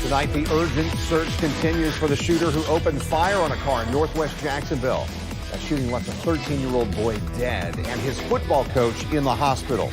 Tonight, the urgent search continues for the shooter who opened fire on a car in northwest Jacksonville. That shooting left a 13-year-old boy dead and his football coach in the hospital.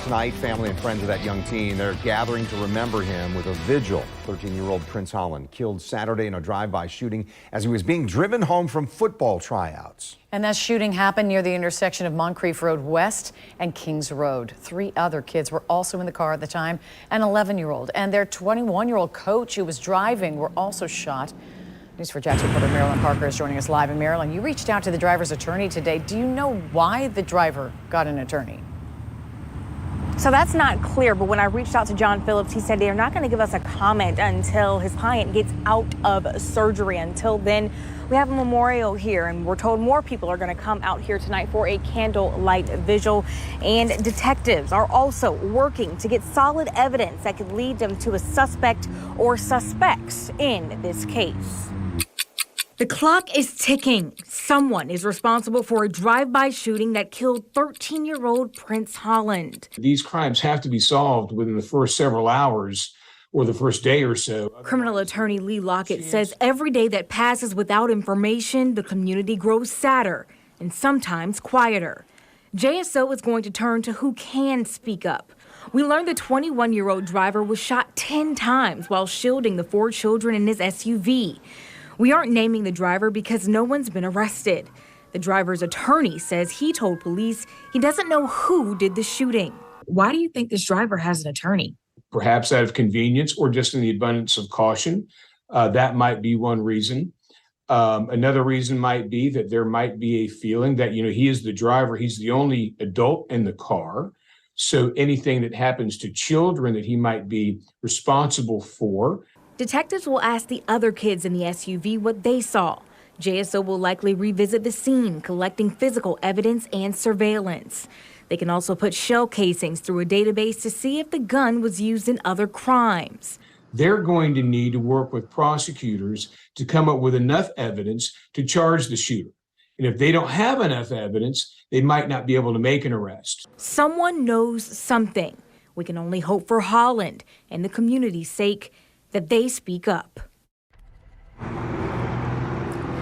Tonight, family and friends of that young teen, they're gathering to remember him with a vigil. 13-year-old Prince Holland killed Saturday in a drive-by shooting as he was being driven home from football tryouts. And that shooting happened near the intersection of Moncrief Road West and Kings Road. 3 other kids were also in the car at the time. An 11-year-old and their 21-year-old coach who was driving were also shot. News4Jax reporter Marilyn Parker is joining us live. In Maryland, you reached out to the driver's attorney today. Do you know why the driver got an attorney? So that's not clear, but when I reached out to John Phillips, he said they are not going to give us a comment until his client gets out of surgery. Until then, we have a memorial here, and we're told more people are going to come out here tonight for a candlelight vigil. And detectives are also working to get solid evidence that could lead them to a suspect or suspects in this case. The clock is ticking. Someone is responsible for a drive-by shooting that killed 13-year-old Prince Holland. These crimes have to be solved within the first several hours or the first day or so. Criminal attorney Lee Lockett says every day that passes without information, the community grows sadder and sometimes quieter. JSO is going to turn to who can speak up. We learned the 21-year-old driver was shot 10 times while shielding the 4 children in his SUV. We aren't naming the driver because no one's been arrested. The driver's attorney says he told police he doesn't know who did the shooting. Why do you think this driver has an attorney? Perhaps out of convenience or just in the abundance of caution. That might be one reason. Another reason might be that there might be a feeling that, he is the driver. He's the only adult in the car. So anything that happens to children that he might be responsible for. Detectives will ask the other kids in the SUV what they saw. JSO will likely revisit the scene, collecting physical evidence and surveillance. They can also put shell casings through a database to see if the gun was used in other crimes. They're going to need to work with prosecutors to come up with enough evidence to charge the shooter. And if they don't have enough evidence, they might not be able to make an arrest. Someone knows something. We can only hope for Holland and the community's sake that they speak up.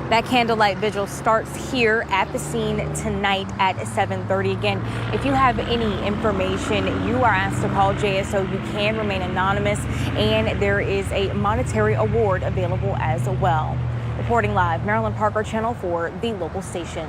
That candlelight vigil starts here at the scene tonight at 7:30. Again, if you have any information, you are asked to call JSO. You can remain anonymous, and there is a monetary award available as well. Reporting live, Marilyn Parker, Channel 4, the local station.